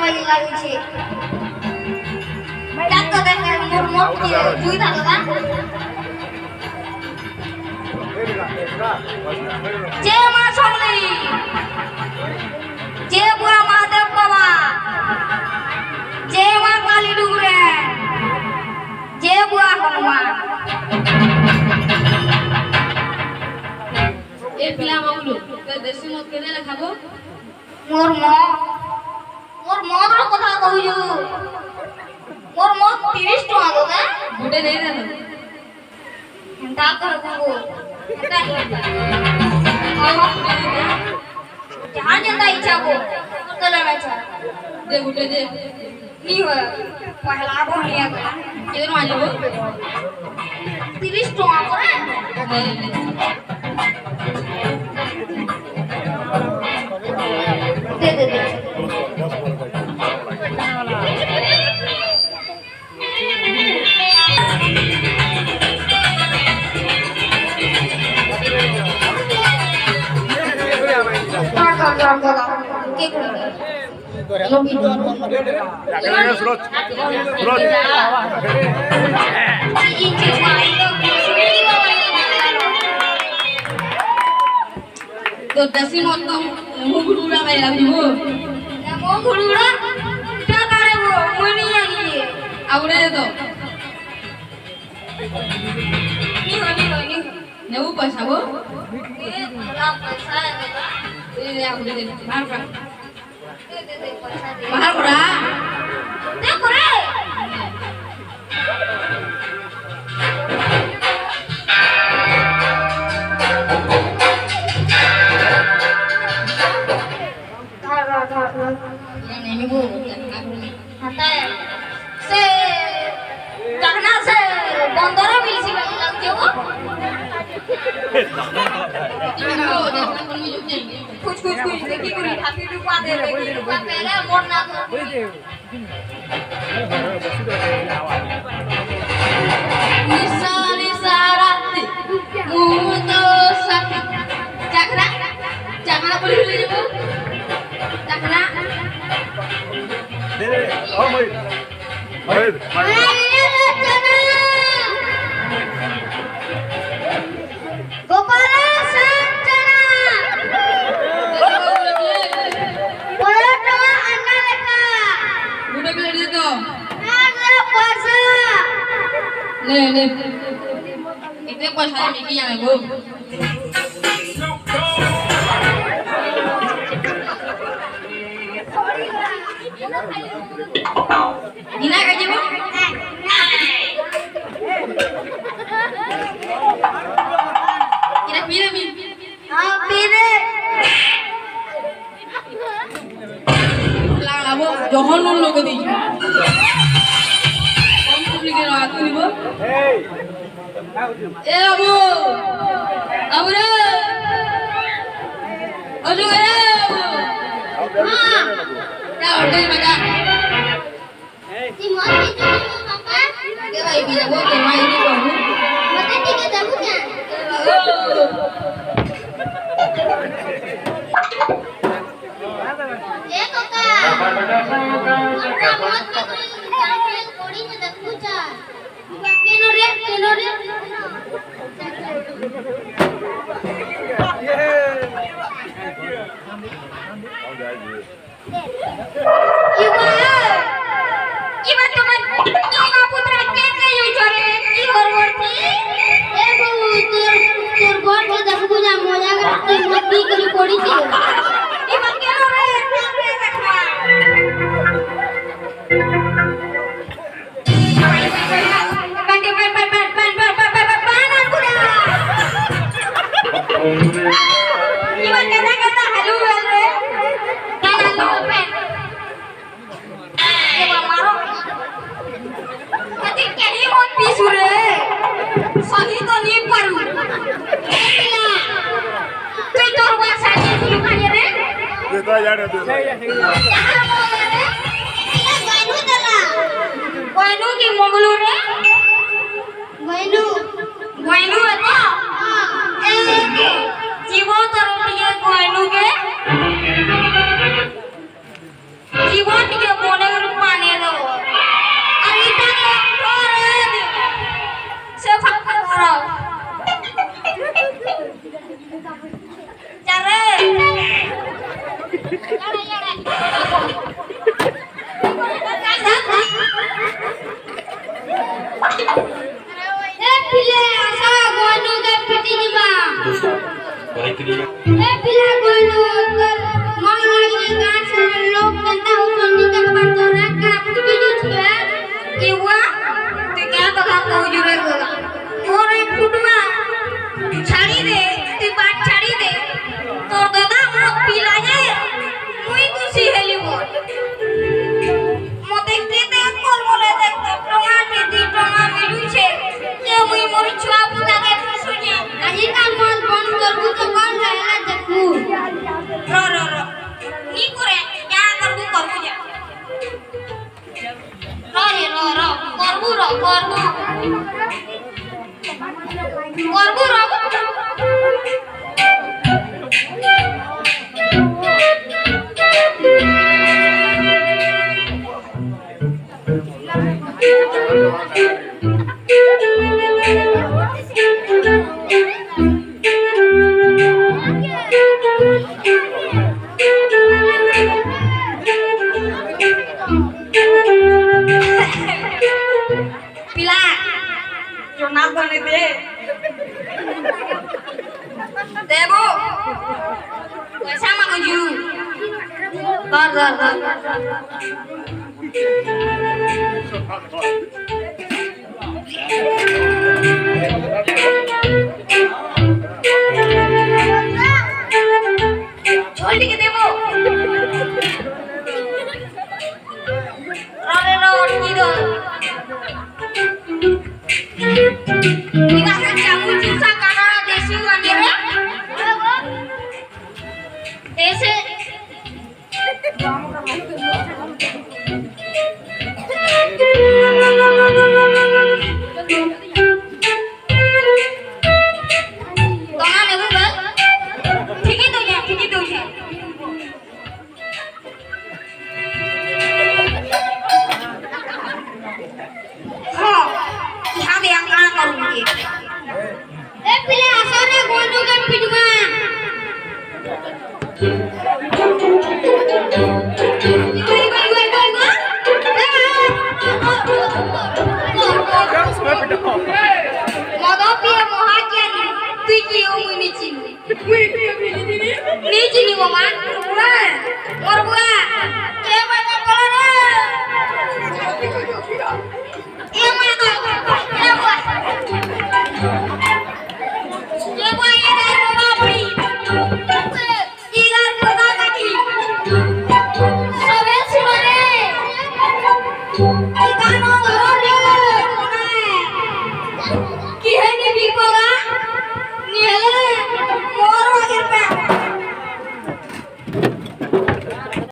বাজি লাগিছে ডাক্তার দেখা মোর মত জুই থাকবা যে মা সমলি যে বুয়া মহাদেব বাবা যে মা কালী ডুগরে যে বুয়া হনুমান এ পিলা মামলু তে দেশি মদ কেনে খাবো মোর মদর কথা কইজু মোর মদ 30 টাকা দাদা গুটে দেই দেন তা কর গো এটা जहाँ जंदा इच्छा को चला मैं चल दे गुटे दे नहीं हो पहला को नहीं है इधर आ जाओ 30 टका करे दे तो दसी मत तो मुगुड़ा में लाबिबो मुगुड़ा क्या करे वो मुनी आनी आवड़े तो नहीं ने वो पैसा वो ये भला पैसा है ये आवड़े दे बाहर का दे पैसा दे बाहर करा दे करे नहीं वो आता है से कहना से बंदरा मिलसी लगते हो कुछ देखी कुछ हाथी रुपा दे देखी रुपा पहले मोड़ ना तो निसारी साराती मुतो सखी चकरा चकरा बोली ले जो चकरा दे ओ मई गोपाल संजना बोलो तो अन्ना लेका गुटे बिले दे तो ना पैसा ले इतने पैसा में की जाने गो Dina kaji bu? Kira pira mi? pire Lang lah bu, jangan nulu ke di. Kamu publikin aku ni bu? Abu, abu dah, aduh dah. Dah udah macam. si mau itu papa Dia bayi bila bu, dia main ni bu. mata tiga jamu kan ए Coca मोटा मत पकड़ी जाने कोड़ी ने देखू जा केनो रे इवा तुम्हार योगा पुत्र के गयो छोरे की होरवती ए बहू तोर गोर के देखू जा मोजा के मट्टी करी कोड़ी थी इवा केनो रे देखा Iwan kata halo रे kana लो पे ये मारो कति केही मत पिसु रे सही तो नहीं पारू तू तोर भाषा के दिलु खाने रे देता यार दे गैनु दला गैनु की मंगलू रे गैनु एता ए जीवो तरटिए गैनु के जीवन के পিলে আসা গনু কে পিটি নিবা এ পিলা গনু তোর মন লাগি গাছ লোক কেনতা হউছনি দেখবার তোরা কা পিটি দিছবে কি হুয়া তুই क्या কথা কইছু রে গোলা ওরে ফুটবা ছাড়ি দে তুই বাট ছাড়ি দে তোর দাদা আমার পিলা যে মুই খুশি হেলিব মতে কেতে কল বলে দেখতে টঙা টেদি টঙা মিলুছে কে মুই মোর ছুয়া পুতাকে খুশুনি আজি কাল মন বন্ধ করবু তো কোন লাইলা দেখু র নি করে যা করবু করবু যা র করবু পিলা জোনা বনে দে দেবো পয়সা মাগজু ধর छोड़ के देबो रे की दो निका चामू जूसा काना देसी वाली रे ऐसे कहाँ नेबू बल ठीक ही तो जा हाँ यहाँ दे हम कहाँ करूँगी ए पिले আসা রে গনু কে পিটবা মদপিয়া মহাজ্ঞানী তুই কি মুই নিচিনি নিচিনি গো মান মোর বুয়া